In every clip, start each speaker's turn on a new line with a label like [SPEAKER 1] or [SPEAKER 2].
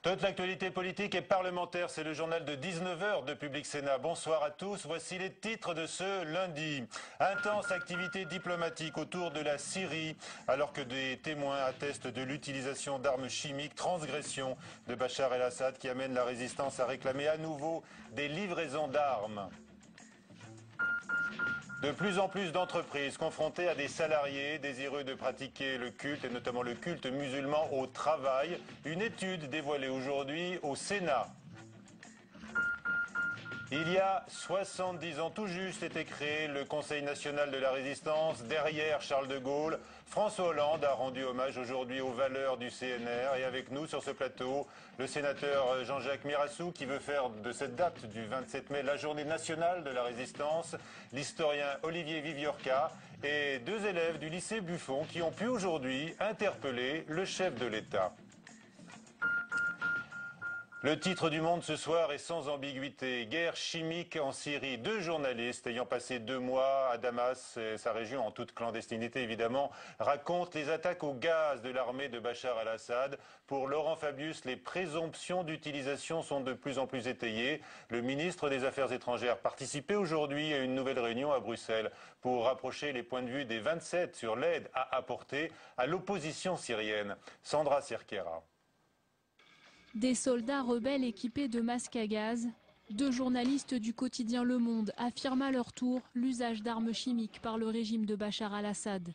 [SPEAKER 1] Toute l'actualité politique et parlementaire, c'est le journal de 19h de Public Sénat. Bonsoir à tous, voici les titres de ce lundi. Intense activité diplomatique autour de la Syrie, alors que des témoins attestent de l'utilisation d'armes chimiques, transgression de Bachar el-Assad qui amène la résistance à réclamer à nouveau des livraisons d'armes. De plus en plus d'entreprises confrontées à des salariés désireux de pratiquer le culte, et notamment le culte musulman au travail. Une étude dévoilée aujourd'hui au Sénat. Il y a 70 ans tout juste était créé le Conseil national de la résistance derrière Charles de Gaulle. François Hollande a rendu hommage aujourd'hui aux valeurs du CNR et avec nous sur ce plateau, le sénateur Jean-Jacques Mirassou qui veut faire de cette date du 27 mai la journée nationale de la résistance, l'historien Olivier Viviorca et deux élèves du lycée Buffon qui ont pu aujourd'hui interpeller le chef de l'État. Le titre du Monde ce soir est sans ambiguïté. Guerre chimique en Syrie. Deux journalistes ayant passé 2 mois à Damas et sa région en toute clandestinité évidemment racontent les attaques au gaz de l'armée de Bachar el-Assad. Pour Laurent Fabius, les présomptions d'utilisation sont de plus en plus étayées. Le ministre des Affaires étrangères participait aujourd'hui à une nouvelle réunion à Bruxelles pour rapprocher les points de vue des 27 sur l'aide à apporter à l'opposition syrienne. Sandra Cerquera.
[SPEAKER 2] Des soldats rebelles équipés de masques à gaz. Deux journalistes du quotidien Le Monde affirment à leur tour l'usage d'armes chimiques par le régime de Bachar al-Assad.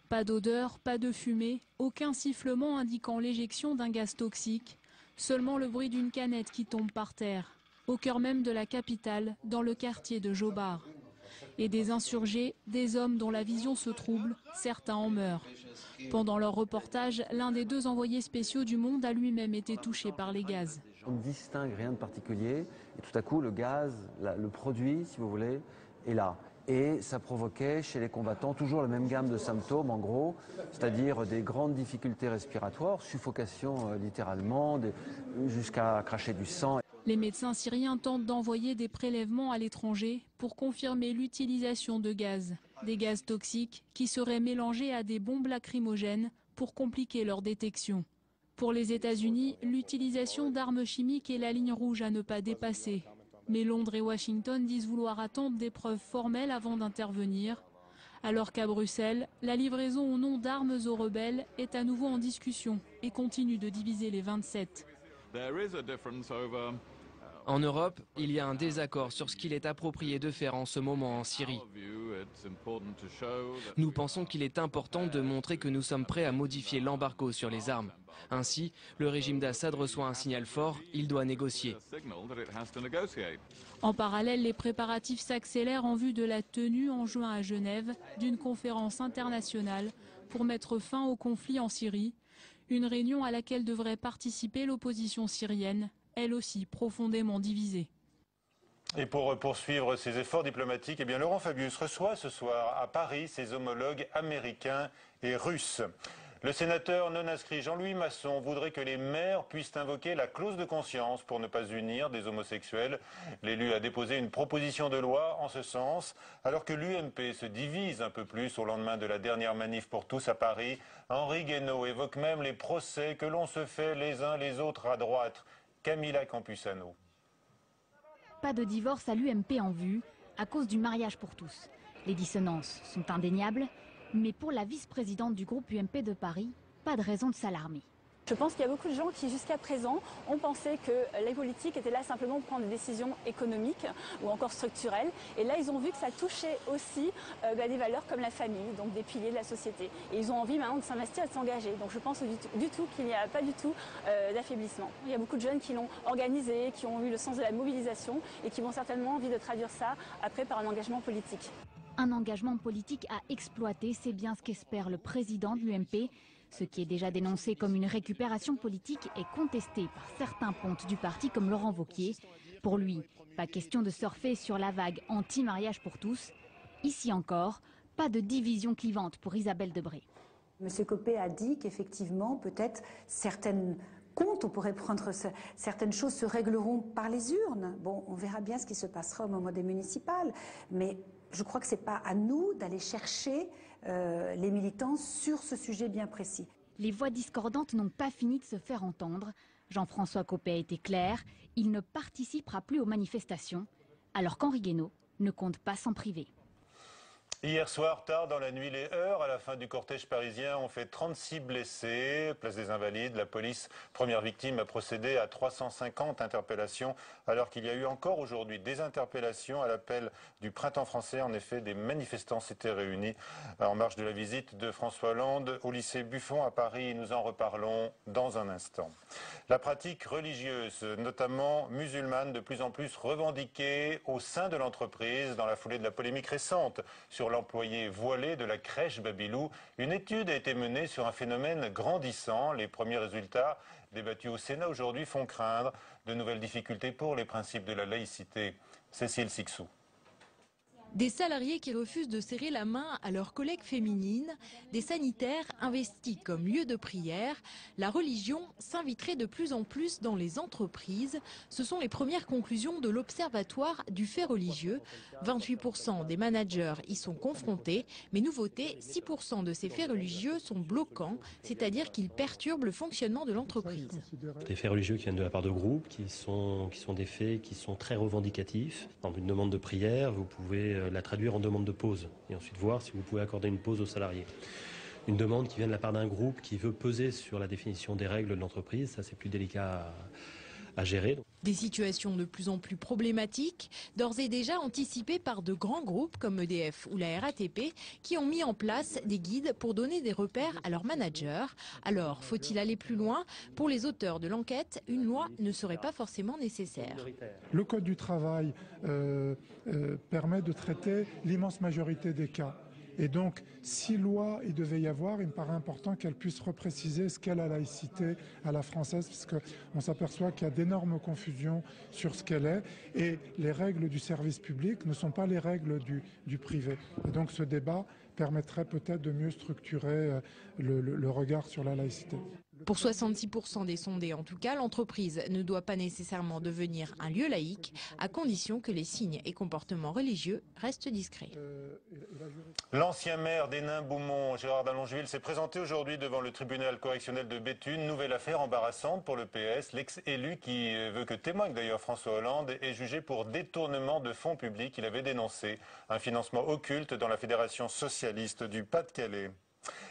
[SPEAKER 2] Pas d'odeur, pas de fumée, aucun sifflement indiquant l'éjection d'un gaz toxique, seulement le bruit d'une canette qui tombe par terre, au cœur même de la capitale, dans le quartier de Jobar. Et des insurgés, des hommes dont la vision se trouble, certains en meurent. Pendant leur reportage, l'un des deux envoyés spéciaux du Monde a lui-même été touché par les gaz.
[SPEAKER 3] On ne distingue rien de particulier et tout à coup le gaz, le produit si vous voulez, est là. Et ça provoquait chez les combattants toujours la même gamme de symptômes en gros, c'est-à-dire des grandes difficultés respiratoires, suffocation littéralement, jusqu'à cracher du sang.
[SPEAKER 2] Les médecins syriens tentent d'envoyer des prélèvements à l'étranger pour confirmer l'utilisation de gaz. Des gaz toxiques qui seraient mélangés à des bombes lacrymogènes pour compliquer leur détection. Pour les États-Unis, l'utilisation d'armes chimiques est la ligne rouge à ne pas dépasser. Mais Londres et Washington disent vouloir attendre des preuves formelles avant d'intervenir. Alors qu'à Bruxelles, la livraison au nom d'armes aux rebelles est à nouveau en discussion et continue de diviser les 27.
[SPEAKER 4] En Europe, il y a un désaccord sur ce qu'il est approprié de faire en ce moment en Syrie. Nous pensons qu'il est important de montrer que nous sommes prêts à modifier l'embargo sur les armes. Ainsi, le régime d'Assad reçoit un signal fort, il doit négocier.
[SPEAKER 2] En parallèle, les préparatifs s'accélèrent en vue de la tenue en juin à Genève d'une conférence internationale pour mettre fin au conflit en Syrie. Une réunion à laquelle devrait participer l'opposition syrienne, elle aussi profondément divisée.
[SPEAKER 1] Et pour poursuivre ses efforts diplomatiques, eh bien Laurent Fabius reçoit ce soir à Paris ses homologues américains et russes. Le sénateur non inscrit Jean-Louis Masson voudrait que les maires puissent invoquer la clause de conscience pour ne pas unir des homosexuels. L'élu a déposé une proposition de loi en ce sens, alors que l'UMP se divise un peu plus au lendemain de la dernière manif pour tous à Paris. Henri Guénaud évoque même les procès que l'on se fait les uns les autres à droite. Camilla Campusano.
[SPEAKER 5] Pas de divorce à l'UMP en vue à cause du mariage pour tous. Les dissonances sont indéniables, mais pour la vice-présidente du groupe UMP de Paris, pas de raison de s'alarmer.
[SPEAKER 6] Je pense qu'il y a beaucoup de gens qui jusqu'à présent ont pensé que les politiques étaient là simplement pour prendre des décisions économiques ou encore structurelles. Et là, ils ont vu que ça touchait aussi des valeurs comme la famille, donc des piliers de la société. Et ils ont envie maintenant de s'investir et de s'engager. Donc je pense du tout qu'il n'y a pas du tout d'affaiblissement. Il y a beaucoup de jeunes qui l'ont organisé, qui ont eu le sens de la mobilisation et qui vont certainement envie de traduire ça après par un engagement politique.
[SPEAKER 5] Un engagement politique à exploiter, c'est bien ce qu'espère le président de l'UMP. Ce qui est déjà dénoncé comme une récupération politique est contesté par certains pontes du parti comme Laurent Wauquiez. Pour lui, pas question de surfer sur la vague anti-mariage pour tous. Ici encore, pas de division clivante pour Isabelle Debré.
[SPEAKER 7] Monsieur Copé a dit qu'effectivement, peut-être certaines comptes, on pourrait prendre certaines choses se régleront par les urnes. Bon, on verra bien ce qui se passera au moment des municipales. Mais je crois que ce n'est pas à nous d'aller chercher les militants sur ce sujet bien précis.
[SPEAKER 5] Les voix discordantes n'ont pas fini de se faire entendre. Jean-François Copé a été clair, il ne participera plus aux manifestations, alors qu'Henri Guénaud ne compte pas s'en priver.
[SPEAKER 1] Hier soir, tard dans la nuit, les heurts à la fin du cortège parisien ont fait 36 blessés. Place des Invalides, la police, première victime, a procédé à 350 interpellations, alors qu'il y a eu encore aujourd'hui des interpellations à l'appel du Printemps français. En effet, des manifestants s'étaient réunis en marge de la visite de François Hollande au lycée Buffon à Paris. Nous en reparlons dans un instant. La pratique religieuse, notamment musulmane, de plus en plus revendiquée au sein de l'entreprise dans la foulée de la polémique récente sur l'employé voilé de la crèche Babylou. Une étude a été menée sur un phénomène grandissant. Les premiers résultats débattus au Sénat aujourd'hui font craindre de nouvelles difficultés pour les principes de la laïcité. Cécile Sixou.
[SPEAKER 8] Des salariés qui refusent de serrer la main à leurs collègues féminines, des sanitaires investis comme lieu de prière, la religion s'inviterait de plus en plus dans les entreprises. Ce sont les premières conclusions de l'Observatoire du fait religieux. 28% des managers y sont confrontés, mais nouveauté, 6% de ces faits religieux sont bloquants, c'est-à-dire qu'ils perturbent le fonctionnement de l'entreprise.
[SPEAKER 9] Des faits religieux qui viennent de la part de groupes, qui sont des faits qui sont très revendicatifs. Dans une demande de prière, vous pouvez la traduire en demande de pause et ensuite voir si vous pouvez accorder une pause aux salariés. Une demande qui vient de la part d'un groupe qui veut peser sur la définition des règles de l'entreprise, ça c'est plus délicat à gérer.
[SPEAKER 8] Des situations de plus en plus problématiques, d'ores et déjà anticipées par de grands groupes comme EDF ou la RATP qui ont mis en place des guides pour donner des repères à leurs managers. Alors, faut-il aller plus loin? Pour les auteurs de l'enquête, une loi ne serait pas forcément nécessaire.
[SPEAKER 10] Le Code du travail permet de traiter l'immense majorité des cas. Et donc, si loi il devait y avoir, il me paraît important qu'elle puisse repréciser ce qu'est la laïcité à la française, puisqu'on s'aperçoit qu'il y a d'énormes confusions sur ce qu'elle est, et les règles du service public ne sont pas les règles du privé. Et donc ce débat permettrait peut-être de mieux structurer le regard sur la laïcité.
[SPEAKER 8] Pour 66% des sondés en tout cas, l'entreprise ne doit pas nécessairement devenir un lieu laïque, à condition que les signes et comportements religieux restent discrets.
[SPEAKER 1] L'ancien maire d'Hénin-Beaumont, Gérard Dallongeville, s'est présenté aujourd'hui devant le tribunal correctionnel de Béthune. Nouvelle affaire embarrassante pour le PS. L'ex-élu, qui veut que témoigne d'ailleurs François Hollande, est jugé pour détournement de fonds publics. Il avait dénoncé un financement occulte dans la Fédération socialiste du Pas-de-Calais.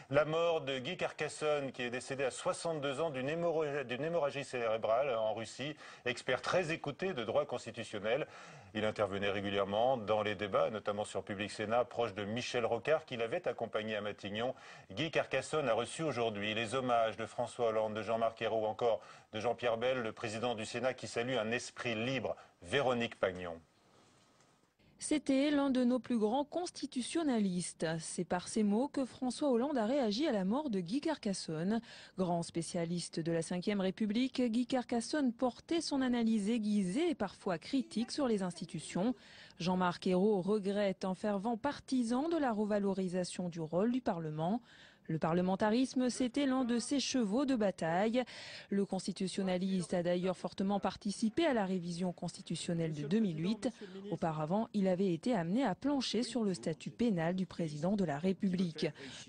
[SPEAKER 1] La mort de Guy Carcassonne, qui est décédé à 62 ans d'une hémorragie cérébrale en Russie, expert très écouté de droit constitutionnel. Il intervenait régulièrement dans les débats, notamment sur Public Sénat, proche de Michel Rocard, qui l'avait accompagné à Matignon. Guy Carcassonne a reçu aujourd'hui les hommages de François Hollande, de Jean-Marc Ayrault ou encore de Jean-Pierre Bel, le président du Sénat, qui salue un esprit libre. Véronique Pagnon.
[SPEAKER 11] C'était l'un de nos plus grands constitutionnalistes. C'est par ces mots que François Hollande a réagi à la mort de Guy Carcassonne. Grand spécialiste de la Ve République, Guy Carcassonne portait son analyse aiguisée et parfois critique sur les institutions. Jean-Marc Ayrault regrette un fervent partisan de la revalorisation du rôle du Parlement. Le parlementarisme, c'était l'un de ses chevaux de bataille. Le constitutionnaliste a d'ailleurs fortement participé à la révision constitutionnelle de 2008. Auparavant, il avait été amené à plancher sur le statut pénal du président de la République.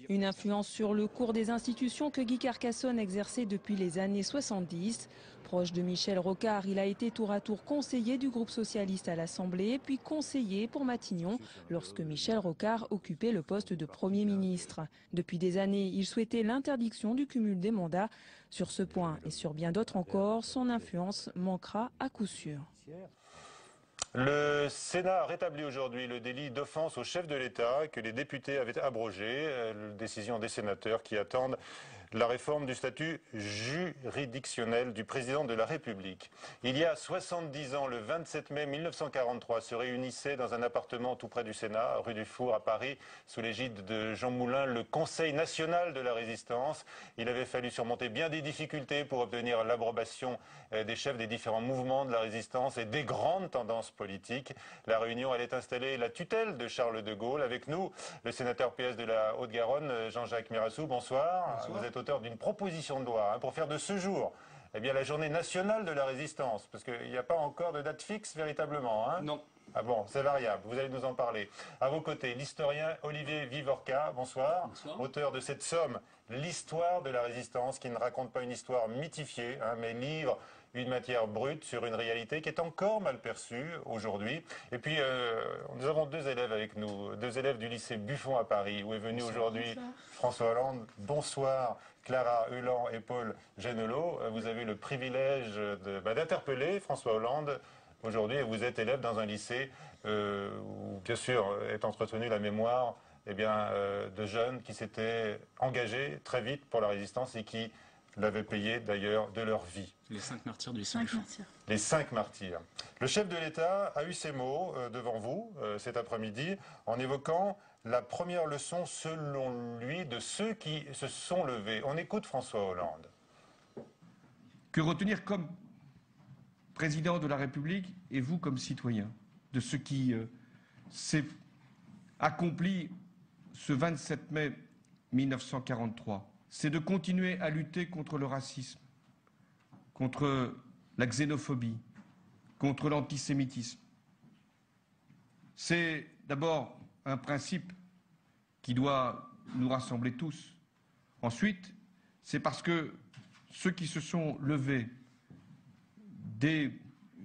[SPEAKER 11] Une influence sur le cours des institutions que Guy Carcassonne exerçait depuis les années 70. Proche de Michel Rocard, il a été tour à tour conseiller du groupe socialiste à l'Assemblée, puis conseiller pour Matignon lorsque Michel Rocard occupait le poste de Premier ministre. Depuis des années, il souhaitait l'interdiction du cumul des mandats. Sur ce point et sur bien d'autres encore, son influence manquera à coup sûr.
[SPEAKER 1] Le Sénat a rétabli aujourd'hui le délit d'offense au chef de l'État que les députés avaient abrogé. Décision des sénateurs qui attendent la réforme du statut juridictionnel du président de la République. Il y a 70 ans, le 27 mai 1943, se réunissait dans un appartement tout près du Sénat, rue du Four à Paris, sous l'égide de Jean Moulin, le Conseil national de la résistance. Il avait fallu surmonter bien des difficultés pour obtenir l'approbation des chefs des différents mouvements de la résistance et des grandes tendances politiques. La réunion allait installer la tutelle de Charles de Gaulle. Avec nous, le sénateur PS de la Haute-Garonne, Jean-Jacques Mirassou. Bonsoir. Bonsoir. Vous êtes auteur d'une proposition de loi pour faire de ce jour eh bien, la journée nationale de la résistance, parce qu'il n'y a pas encore de date fixe véritablement. Hein.
[SPEAKER 12] Non.
[SPEAKER 1] Ah bon, c'est variable, vous allez nous en parler. À vos côtés, l'historien Olivier Vivorca, bonsoir.
[SPEAKER 12] Bonsoir.
[SPEAKER 1] Auteur de cette somme, L'histoire de la résistance, qui ne raconte pas une histoire mythifiée, hein, mais livre une matière brute sur une réalité qui est encore mal perçue aujourd'hui. Et puis, nous avons deux élèves avec nous, deux élèves du lycée Buffon à Paris, où est venu aujourd'hui François Hollande. Bonsoir, Clara Hulan et Paul Genelot. Vous avez le privilège d'interpeller François Hollande aujourd'hui, et vous êtes élève dans un lycée où, bien sûr, est entretenue la mémoire de jeunes qui s'étaient engagés très vite pour la résistance et qui l'avaient payé d'ailleurs de leur vie.
[SPEAKER 12] Les 5 martyrs du lycée Buffon.
[SPEAKER 1] Les 5 martyrs. Le chef de l'État a eu ces mots devant vous cet après-midi en évoquant la première leçon selon lui de ceux qui se sont levés. On écoute François Hollande.
[SPEAKER 13] Que retenir comme président de la République et vous comme citoyen de ce qui s'est accompli ce 27 mai 1943, c'est de continuer à lutter contre le racisme, contre la xénophobie, contre l'antisémitisme. C'est d'abord un principe qui doit nous rassembler tous. Ensuite, c'est parce que ceux qui se sont levés dès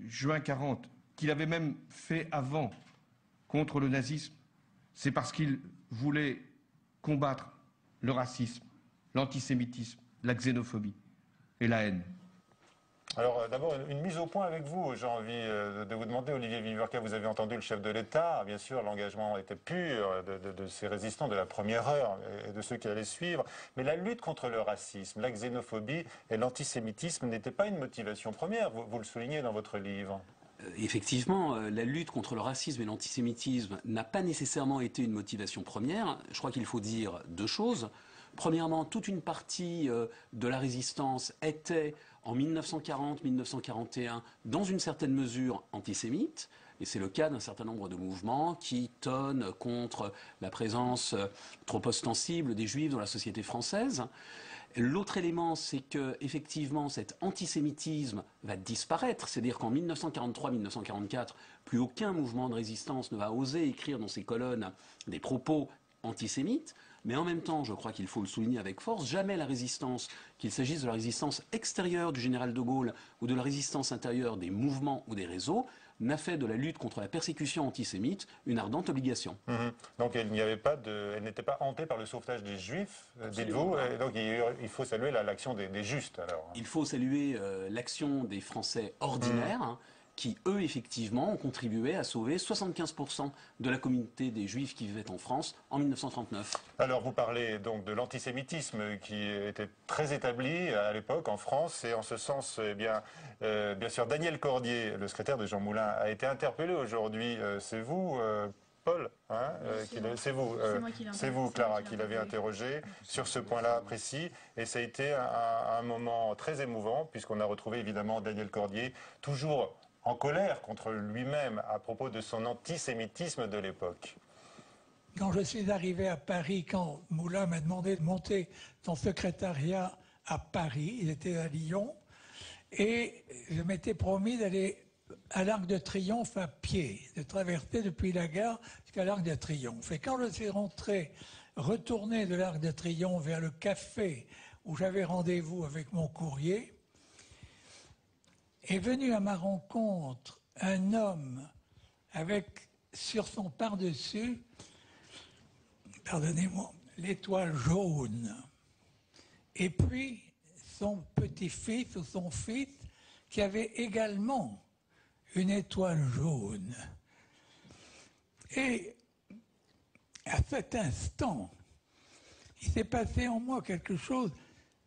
[SPEAKER 13] juin 40, qu'il avait même fait avant contre le nazisme, c'est parce qu'ils voulaient combattre le racisme, l'antisémitisme, la xénophobie et la haine.
[SPEAKER 1] Alors d'abord, une mise au point avec vous. J'ai envie de vous demander, Olivier Vivorca, vous avez entendu le chef de l'État. Bien sûr, l'engagement était pur de ces résistants de la première heure et de ceux qui allaient suivre. Mais la lutte contre le racisme, la xénophobie et l'antisémitisme n'était pas une motivation première. Vous le soulignez dans votre livre.
[SPEAKER 12] Effectivement, la lutte contre le racisme et l'antisémitisme n'a pas nécessairement été une motivation première. Je crois qu'il faut dire deux choses. Premièrement, toute une partie de la résistance était en 1940-1941 dans une certaine mesure antisémite. Et c'est le cas d'un certain nombre de mouvements qui tonnent contre la présence trop ostensible des Juifs dans la société française. L'autre élément, c'est que effectivement, cet antisémitisme va disparaître. C'est-à-dire qu'en 1943-1944, plus aucun mouvement de résistance ne va oser écrire dans ses colonnes des propos antisémites. Mais en même temps, je crois qu'il faut le souligner avec force, jamais la résistance, qu'il s'agisse de la résistance extérieure du général de Gaulle ou de la résistance intérieure des mouvements ou des réseaux, n'a fait de la lutte contre la persécution antisémite une ardente obligation.
[SPEAKER 1] Donc elle n'était pas hantée par le sauvetage des Juifs, dites-vous. Donc il faut saluer l'action des justes alors.
[SPEAKER 12] Il faut saluer l'action des Français ordinaires, qui, eux, effectivement, ont contribué à sauver 75% de la communauté des Juifs qui vivaient en France en 1939.
[SPEAKER 1] Alors, vous parlez donc de l'antisémitisme qui était très établi à l'époque en France, et en ce sens, bien sûr, Daniel Cordier, le secrétaire de Jean Moulin, a été interpellé aujourd'hui. C'est vous, Paul, hein, c'est vous, Clara, qui l'avez interrogé sur ce point-là précis, et ça a été un moment très émouvant, puisqu'on a retrouvé évidemment Daniel Cordier, toujours en colère contre lui-même à propos de son antisémitisme de l'époque.
[SPEAKER 14] Quand je suis arrivé à Paris, quand Moulin m'a demandé de monter son secrétariat à Paris, il était à Lyon, et je m'étais promis d'aller à l'Arc de Triomphe à pied, de traverser depuis la gare jusqu'à l'Arc de Triomphe. Et quand je suis retourné de l'Arc de Triomphe vers le café où j'avais rendez-vous avec mon courrier, est venu à ma rencontre un homme avec sur son par-dessus, pardonnez-moi, l'étoile jaune. Et puis son petit-fils ou son fils qui avait également une étoile jaune. Et à cet instant, il s'est passé en moi quelque chose,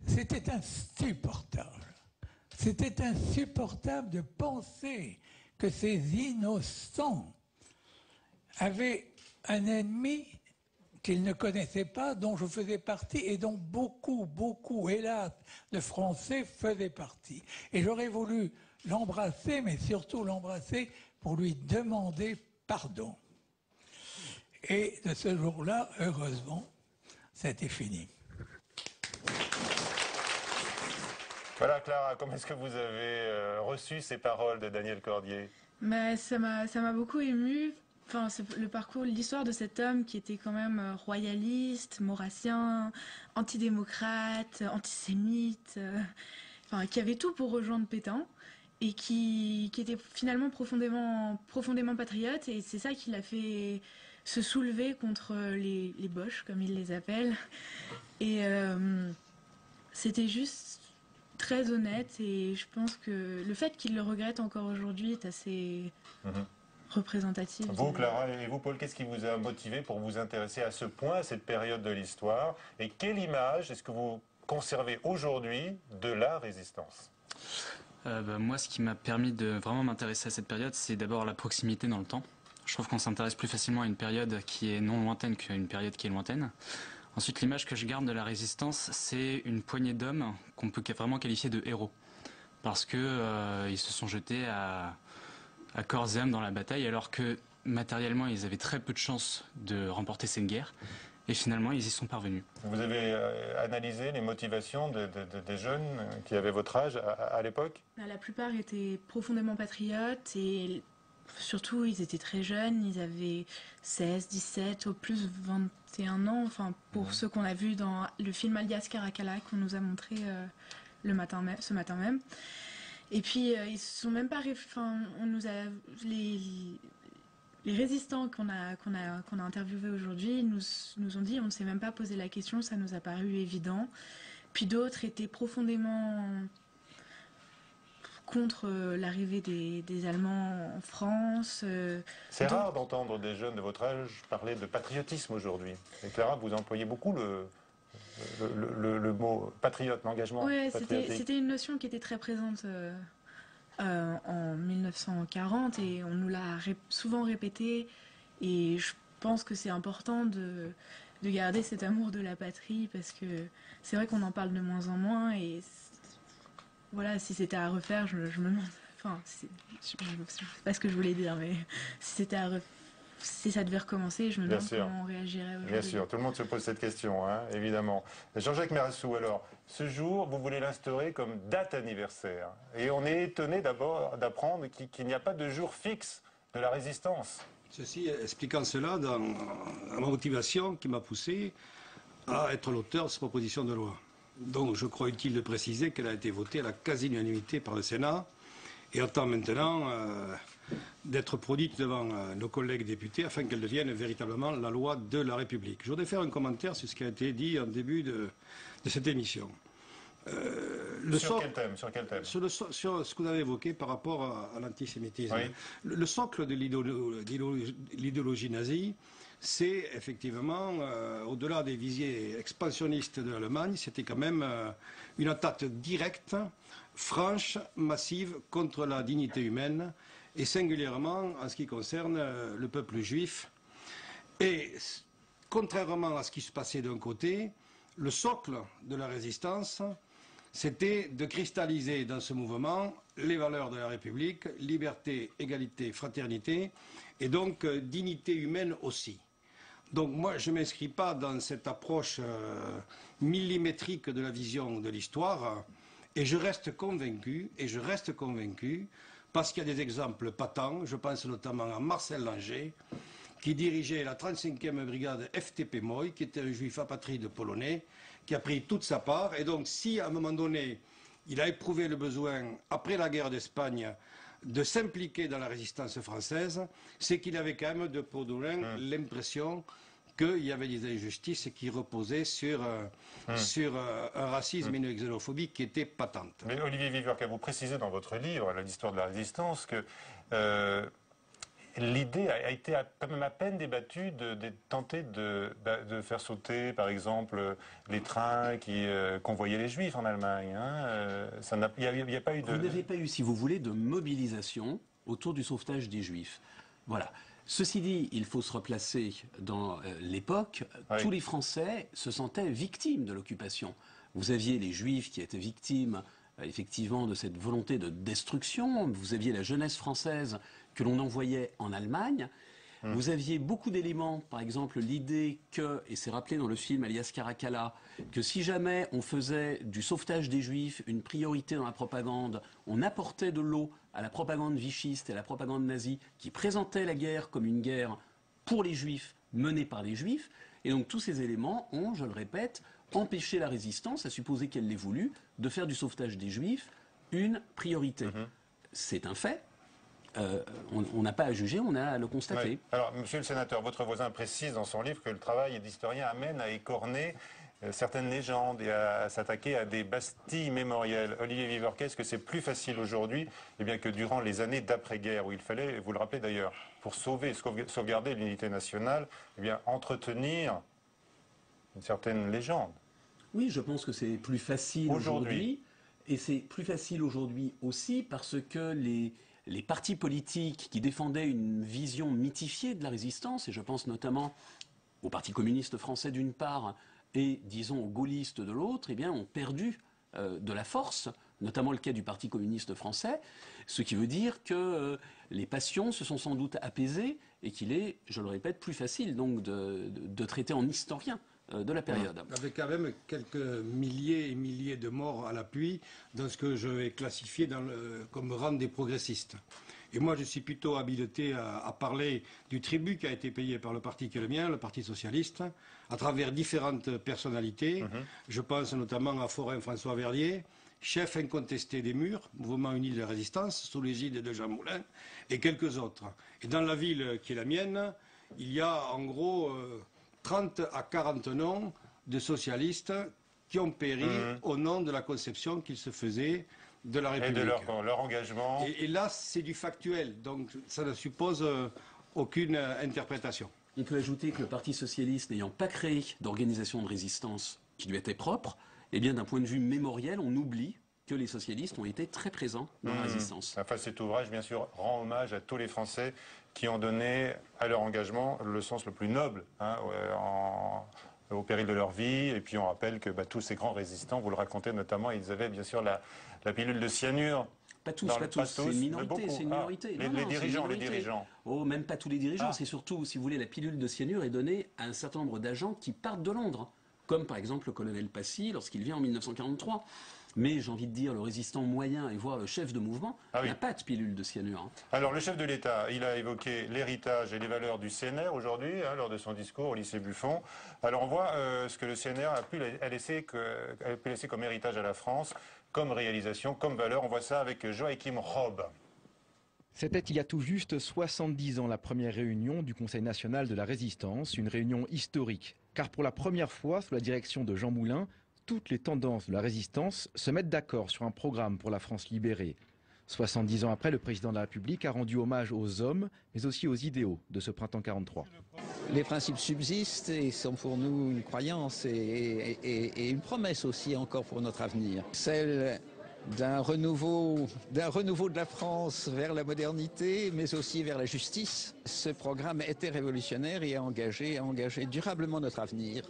[SPEAKER 14] c'était insupportable. C'était insupportable de penser que ces innocents avaient un ennemi qu'ils ne connaissaient pas, dont je faisais partie et dont beaucoup, hélas, de Français faisaient partie. Et j'aurais voulu l'embrasser, mais surtout l'embrasser pour lui demander pardon. Et de ce jour-là, heureusement, c'était fini.
[SPEAKER 1] Voilà, Clara, comment est-ce que vous avez reçu ces paroles de Daniel Cordier?
[SPEAKER 15] Ça m'a beaucoup émue. Enfin, le parcours, l'histoire de cet homme qui était quand même royaliste, maurassien, antidémocrate, antisémite, enfin, qui avait tout pour rejoindre Pétain et qui était finalement profondément patriote. Et c'est ça qui l'a fait se soulever contre les Boches, comme il les appelle. Et c'était juste très honnête, et je pense que le fait qu'il le regrette encore aujourd'hui est assez représentatif.
[SPEAKER 1] Vous, Clara, et vous, Paul, qu'est-ce qui vous a motivé pour vous intéresser à ce point à cette période de l'histoire? Et quelle image est-ce que vous conservez aujourd'hui de la résistance?
[SPEAKER 16] Moi, ce qui m'a permis de vraiment m'intéresser à cette période, c'est d'abord la proximité dans le temps. Je trouve qu'on s'intéresse plus facilement à une période qui est non lointaine qu'à une période qui est lointaine. Ensuite, l'image que je garde de la résistance, c'est une poignée d'hommes qu'on peut vraiment qualifier de héros. Parce que ils se sont jetés à corps et âme dans la bataille, alors que matériellement, ils avaient très peu de chances de remporter cette guerre. Et finalement, ils y sont parvenus.
[SPEAKER 1] Vous avez analysé les motivations des jeunes qui avaient votre âge à l'époque?
[SPEAKER 15] La plupart étaient profondément patriotes, et surtout, ils étaient très jeunes. Ils avaient 16, 17, au plus 21 ans. Enfin, pour ceux qu'on a vus dans le film Alias Caracalla qu'on nous a montré ce matin même. Et puis, ils se sont même pas... Enfin, on nous a... Les résistants qu'on a interviewés aujourd'hui nous ont dit, on ne s'est même pas posé la question, ça nous a paru évident. Puis d'autres étaient profondément contre l'arrivée des Allemands en France.
[SPEAKER 1] C'est rare d'entendre des jeunes de votre âge parler de patriotisme aujourd'hui. Et Clara, vous employez beaucoup le mot patriote, l'engagement patriotique.
[SPEAKER 15] C'était une notion qui était très présente en 1940, et on nous l'a souvent répété, et je pense que c'est important de garder cet amour de la patrie, parce que c'est vrai qu'on en parle de moins en moins, et voilà, si c'était à refaire, je me demande, enfin, je sais pas ce que je voulais dire, mais si ça devait recommencer, je me demande comment on réagirait aujourd'hui.
[SPEAKER 1] Bien sûr, tout le monde se pose cette question, hein, évidemment. Jean-Jacques Merassou, alors, ce jour, vous voulez l'instaurer comme date anniversaire. Et on est étonné d'abord d'apprendre qu'il n'y a pas de jour fixe de la résistance.
[SPEAKER 17] Ceci expliquant cela dans ma motivation qui m'a poussé à être l'auteur de cette proposition de loi. Donc je crois utile de préciser qu'elle a été votée à la quasi-unanimité par le Sénat, et attend maintenant d'être produite devant nos collègues députés afin qu'elle devienne véritablement la loi de la République. Je voudrais faire un commentaire sur ce qui a été dit en début de cette émission.
[SPEAKER 1] Sur quel thème
[SPEAKER 17] sur ce que vous avez évoqué par rapport à l'antisémitisme.
[SPEAKER 1] Oui.
[SPEAKER 17] Le socle de l'idéologie nazie, c'est effectivement, au-delà des visées expansionnistes de l'Allemagne, c'était quand même une attaque directe, franche, massive contre la dignité humaine, et singulièrement en ce qui concerne le peuple juif. Et contrairement à ce qui se passait d'un côté, le socle de la résistance, c'était de cristalliser dans ce mouvement les valeurs de la République, liberté, égalité, fraternité, et donc dignité humaine aussi. Donc moi, je ne m'inscris pas dans cette approche millimétrique de la vision de l'histoire, et je reste convaincu, parce qu'il y a des exemples patents, je pense notamment à Marcel Langer, qui dirigeait la 35e brigade FTP Moi, qui était un juif apatride polonais, qui a pris toute sa part. Et donc, si à un moment donné, il a éprouvé le besoin, après la guerre d'Espagne, de s'impliquer dans la résistance française, c'est qu'il avait quand même de Podolin l'impression qu'il y avait des injustices qui reposaient sur un racisme et une xénophobie qui étaient patentes.
[SPEAKER 1] Mais Olivier Vivier, vous précisez dans votre livre, l'histoire de la résistance, que l'idée a été quand même à peine débattue de tenter de faire sauter, par exemple, les trains qui convoyaient les Juifs en Allemagne. Hein. Il n'y a pas eu de...
[SPEAKER 12] Vous n'avez pas eu, si vous voulez, de mobilisation autour du sauvetage des Juifs. Voilà. Ceci dit, il faut se replacer dans l'époque. Oui. Tous les Français se sentaient victimes de l'occupation. Vous aviez les Juifs qui étaient victimes, effectivement, de cette volonté de destruction. Vous aviez la jeunesse française que l'on envoyait en Allemagne. Vous aviez beaucoup d'éléments, par exemple l'idée que, et c'est rappelé dans le film Alias Caracalla, que si jamais on faisait du sauvetage des Juifs une priorité dans la propagande, on apportait de l'eau à la propagande vichiste et à la propagande nazie qui présentait la guerre comme une guerre pour les Juifs, menée par les Juifs. Et donc tous ces éléments ont, je le répète, empêché la résistance, à supposer qu'elle l'ait voulu, de faire du sauvetage des Juifs une priorité. C'est un fait. On n'a pas à juger, on a à le constater.
[SPEAKER 1] Oui. Alors, monsieur le sénateur, votre voisin précise dans son livre que le travail d'historien amène à écorner certaines légendes et à s'attaquer à des bastilles mémorielles. Olivier Vivorquet, est-ce que c'est plus facile aujourd'hui que durant les années d'après-guerre, où il fallait, vous le rappelez d'ailleurs, pour sauvegarder l'unité nationale, entretenir une certaine légende?
[SPEAKER 12] Oui, je pense que c'est plus facile aujourd'hui. Et c'est plus facile aujourd'hui aussi parce que les partis politiques qui défendaient une vision mythifiée de la résistance, et je pense notamment au Parti communiste français d'une part, et disons aux gaullistes de l'autre, ont perdu de la force, notamment le cas du Parti communiste français, ce qui veut dire que les passions se sont sans doute apaisées et qu'il est, je le répète, plus facile donc de traiter en historien de la période.
[SPEAKER 17] Avec quand même quelques milliers et milliers de morts à l'appui dans ce que je vais classifier comme rang des progressistes. Et moi, je suis plutôt habilité à parler du tribut qui a été payé par le parti qui est le mien, le Parti socialiste, à travers différentes personnalités. Je pense notamment à Forain François Verdier, chef incontesté des Murs, mouvement uni de la résistance, sous l'égide de Jean Moulin, et quelques autres. Et dans la ville qui est la mienne, il y a en gros 30 à 40 noms de socialistes qui ont péri au nom de la conception qu'ils se faisaient de la République.
[SPEAKER 1] Et de leur engagement.
[SPEAKER 17] Et là, c'est du factuel, donc ça ne suppose aucune interprétation.
[SPEAKER 12] On peut ajouter que le Parti socialiste n'ayant pas créé d'organisation de résistance qui lui était propre, d'un point de vue mémoriel, on oublie que les socialistes ont été très présents dans la résistance.
[SPEAKER 1] Enfin, cet ouvrage, bien sûr, rend hommage à tous les Français qui ont donné à leur engagement le sens le plus noble, au péril de leur vie. Et puis on rappelle que tous ces grands résistants, vous le racontez notamment, ils avaient bien sûr la pilule de cyanure.
[SPEAKER 12] Pas tous, c'est une minorité. C'est une minorité.
[SPEAKER 1] Les dirigeants.
[SPEAKER 12] Oh, même pas tous les dirigeants. C'est surtout, si vous voulez, la pilule de cyanure est donnée à un certain nombre d'agents qui partent de Londres, comme par exemple le colonel Passy lorsqu'il vient en 1943. Mais j'ai envie de dire, le résistant moyen et voire le chef de mouvement n'a pas de pilule de cyanure.
[SPEAKER 1] Alors le chef de l'État, il a évoqué l'héritage et les valeurs du CNR aujourd'hui, lors de son discours au lycée Buffon. Alors on voit ce que le CNR a pu laisser comme héritage à la France, comme réalisation, comme valeur. On voit ça avec Joachim Robb.
[SPEAKER 18] C'était il y a tout juste 70 ans la première réunion du Conseil national de la résistance, une réunion historique. Car pour la première fois, sous la direction de Jean Moulin, toutes les tendances de la résistance se mettent d'accord sur un programme pour la France libérée. 70 ans après, le président de la République a rendu hommage aux hommes, mais aussi aux idéaux de ce printemps 43.
[SPEAKER 19] Les principes subsistent et sont pour nous une croyance et une promesse aussi encore pour notre avenir. Celle d'un renouveau de la France vers la modernité, mais aussi vers la justice. Ce programme était révolutionnaire et a engagé durablement notre avenir.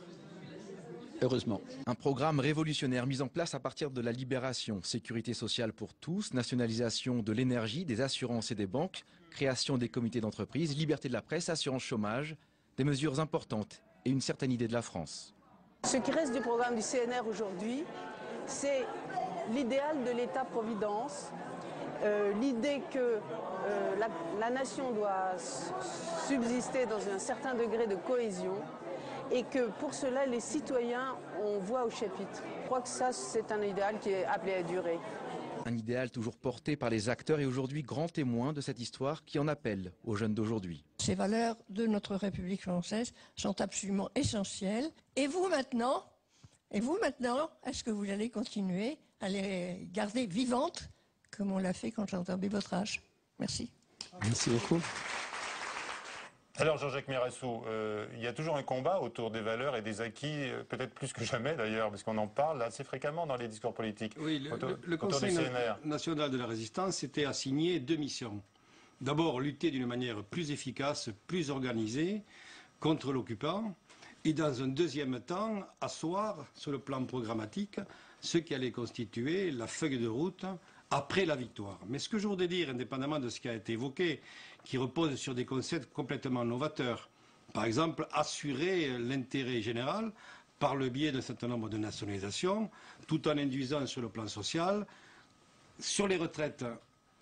[SPEAKER 19] Heureusement.
[SPEAKER 18] Un programme révolutionnaire mis en place à partir de la libération, sécurité sociale pour tous, nationalisation de l'énergie, des assurances et des banques, création des comités d'entreprise, liberté de la presse, assurance chômage, des mesures importantes et une certaine idée de la France.
[SPEAKER 20] Ce qui reste du programme du CNR aujourd'hui, c'est l'idéal de l'État-providence, l'idée que la nation doit subsister dans un certain degré de cohésion, et que pour cela, les citoyens ont voix au chapitre. Je crois que ça, c'est un idéal qui est appelé à durer.
[SPEAKER 18] Un idéal toujours porté par les acteurs et aujourd'hui grands témoins de cette histoire qui en appelle aux jeunes d'aujourd'hui.
[SPEAKER 21] Ces valeurs de notre République française sont absolument essentielles. Et vous maintenant, est-ce que vous allez continuer à les garder vivantes, comme on l'a fait quand j'ai entendu votre âge? Merci.
[SPEAKER 12] Merci beaucoup.
[SPEAKER 1] Alors Jean-Jacques Mirassou, il y a toujours un combat autour des valeurs et des acquis, peut-être plus que jamais d'ailleurs, parce qu'on en parle assez fréquemment dans les discours politiques.
[SPEAKER 17] Oui, le Conseil national de la résistance s'était assigné deux missions. D'abord, lutter d'une manière plus efficace, plus organisée contre l'occupant, et dans un deuxième temps, asseoir sur le plan programmatique ce qui allait constituer la feuille de route après la victoire. Mais ce que je voudrais dire, indépendamment de ce qui a été évoqué, qui repose sur des concepts complètement novateurs, par exemple, assurer l'intérêt général par le biais d'un certain nombre de nationalisations, tout en induisant sur le plan social, sur les retraites,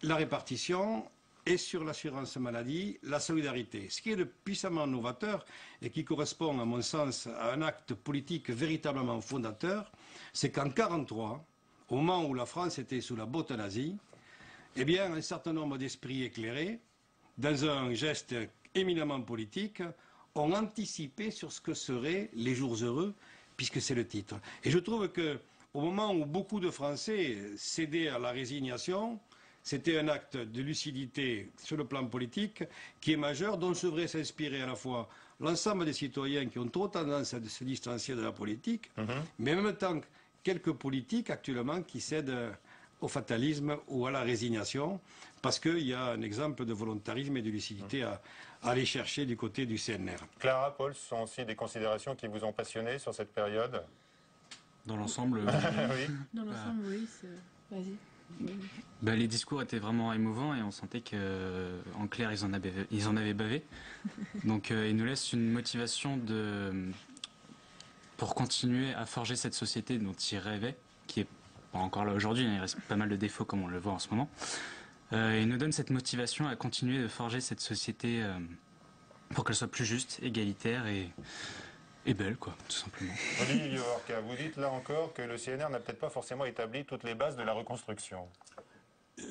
[SPEAKER 17] la répartition, et sur l'assurance maladie, la solidarité. Ce qui est de puissamment novateur et qui correspond, à mon sens, à un acte politique véritablement fondateur, c'est qu'en 1943, au moment où la France était sous la botte nazie, eh bien, un certain nombre d'esprits éclairés, dans un geste éminemment politique, ont anticipé sur ce que seraient les jours heureux, puisque c'est le titre. Et je trouve qu'au moment où beaucoup de Français cédaient à la résignation, c'était un acte de lucidité sur le plan politique qui est majeur, dont devrait s'inspirer à la fois l'ensemble des citoyens qui ont trop tendance à se distancier de la politique, mais en même temps quelques politiques actuellement qui cèdent au fatalisme ou à la résignation, parce qu'il y a un exemple de volontarisme et de lucidité à aller chercher du côté du CNR.
[SPEAKER 1] Clara, Paul, ce sont aussi des considérations qui vous ont passionné sur cette période?
[SPEAKER 16] Dans l'ensemble,
[SPEAKER 1] oui.
[SPEAKER 15] Dans l'ensemble, oui. Vas-y.
[SPEAKER 16] Bah, les discours étaient vraiment émouvants et on sentait qu'en clair, ils en avaient bavé. Donc ils nous laissent une motivation pour continuer à forger cette société dont ils rêvaient, qui est pas encore là aujourd'hui, il reste pas mal de défauts comme on le voit en ce moment. Ils nous donnent cette motivation à continuer de forger cette société pour qu'elle soit plus juste, égalitaire et belle, quoi, tout simplement.
[SPEAKER 1] Olivier Orca, vous dites là encore que le CNR n'a peut-être pas forcément établi toutes les bases de la reconstruction.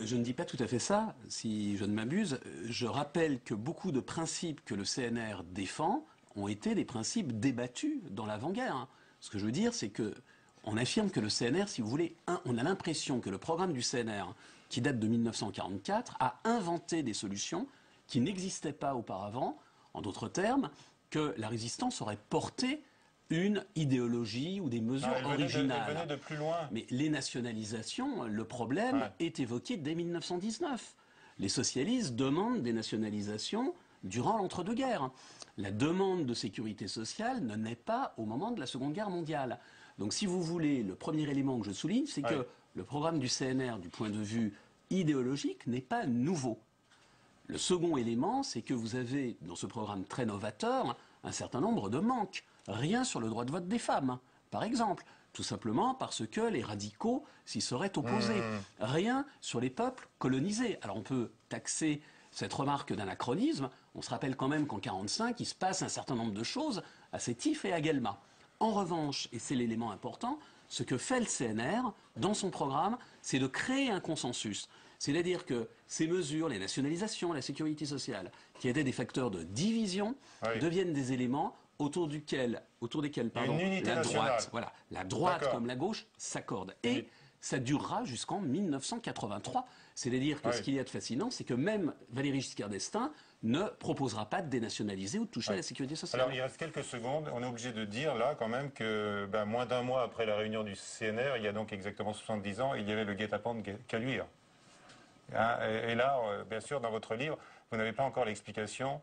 [SPEAKER 12] Je ne dis pas tout à fait ça, si je ne m'abuse. Je rappelle que beaucoup de principes que le CNR défend ont été des principes débattus dans l'avant-guerre. Ce que je veux dire, c'est qu'on affirme que le CNR, si vous voulez, on a l'impression que le programme du CNR, qui date de 1944, a inventé des solutions qui n'existaient pas auparavant. En d'autres termes, que la résistance aurait porté une idéologie ou des mesures originales.
[SPEAKER 1] Elle venait de plus loin.
[SPEAKER 12] Mais les nationalisations, le problème est évoqué dès 1919. Les socialistes demandent des nationalisations durant l'entre-deux-guerres. La demande de sécurité sociale ne naît pas au moment de la Seconde Guerre mondiale. Donc si vous voulez, le premier élément que je souligne, c'est que le programme du CNR, du point de vue idéologique, n'est pas nouveau. Le second élément, c'est que vous avez, dans ce programme très novateur, un certain nombre de manques. Rien sur le droit de vote des femmes, par exemple. Tout simplement parce que les radicaux s'y seraient opposés. Rien sur les peuples colonisés. Alors on peut taxer cette remarque d'anachronisme. On se rappelle quand même qu'en 1945, il se passe un certain nombre de choses à Sétif et à Guelma. En revanche, et c'est l'élément important, ce que fait le CNR dans son programme, c'est de créer un consensus. C'est-à-dire que ces mesures, les nationalisations, la sécurité sociale, qui étaient des facteurs de division, deviennent des éléments autour desquels la droite comme la gauche s'accordent. Et ça durera jusqu'en 1983. C'est-à-dire que ce qu'il y a de fascinant, c'est que même Valéry Giscard d'Estaing ne proposera pas de dénationaliser ou de toucher à la sécurité sociale.
[SPEAKER 1] Alors il reste quelques secondes, on est obligé de dire là quand même que moins d'un mois après la réunion du CNR, il y a donc exactement 70 ans, il y avait le guet-apens de Caluire. Et là, bien sûr, dans votre livre, vous n'avez pas encore l'explication.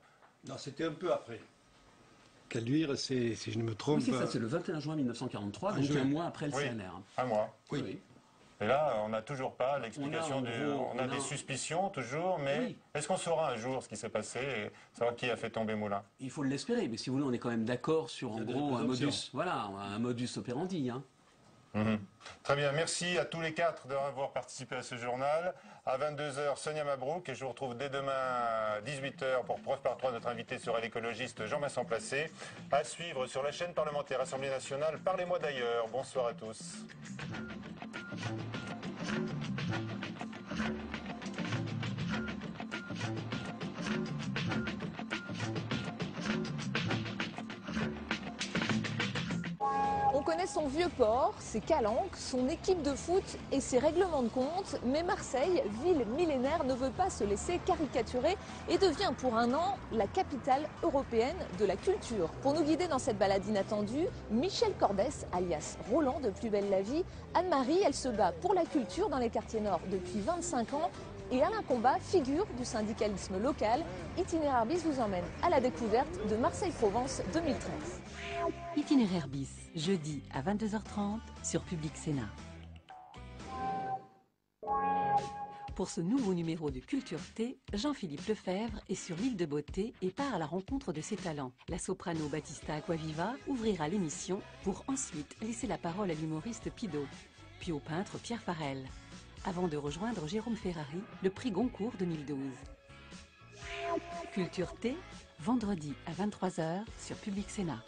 [SPEAKER 17] Non, c'était un peu après. Caluire, si je ne me trompe...
[SPEAKER 12] Oui, c'est ça, c'est le 21 juin 1943, donc un mois après le CNR.
[SPEAKER 1] Un mois.
[SPEAKER 12] Oui.
[SPEAKER 1] Et là, on n'a toujours pas l'explication on a des suspicions, toujours, mais est-ce qu'on saura un jour ce qui s'est passé et savoir qui a fait tomber Moulin?
[SPEAKER 12] Il faut l'espérer, mais si vous voulez, on est quand même d'accord sur, en gros, un modus operandi.
[SPEAKER 1] Très bien, merci à tous les quatre d'avoir participé à ce journal. À 22h, Sonia Mabrouk, et je vous retrouve dès demain à 18h pour Preuve par 3. Notre invité sera l'écologiste Jean-Vincent Placé. À suivre sur la chaîne parlementaire Assemblée nationale. Parlez-moi d'ailleurs. Bonsoir à tous.
[SPEAKER 3] On connaît son vieux port, ses calanques, son équipe de foot et ses règlements de compte, mais Marseille, ville millénaire, ne veut pas se laisser caricaturer et devient pour un an la capitale européenne de la culture. Pour nous guider dans cette balade inattendue, Michel Cordès, alias Roland de Plus belle la vie. Anne-Marie, elle se bat pour la culture dans les quartiers nord depuis 25 ans. Et Alain Combat, figure du syndicalisme local. Itinéraire bis vous emmène à la découverte de Marseille-Provence 2013.
[SPEAKER 22] Itinéraire bis, jeudi à 22h30 sur Public Sénat. Pour ce nouveau numéro de Culture T, Jean-Philippe Lefebvre est sur l'île de Beauté et part à la rencontre de ses talents. La soprano Battista Acquaviva ouvrira l'émission pour ensuite laisser la parole à l'humoriste Pido, puis au peintre Pierre Farel, avant de rejoindre Jérôme Ferrari, le prix Goncourt 2012. Culture T, vendredi à 23h sur Public Sénat.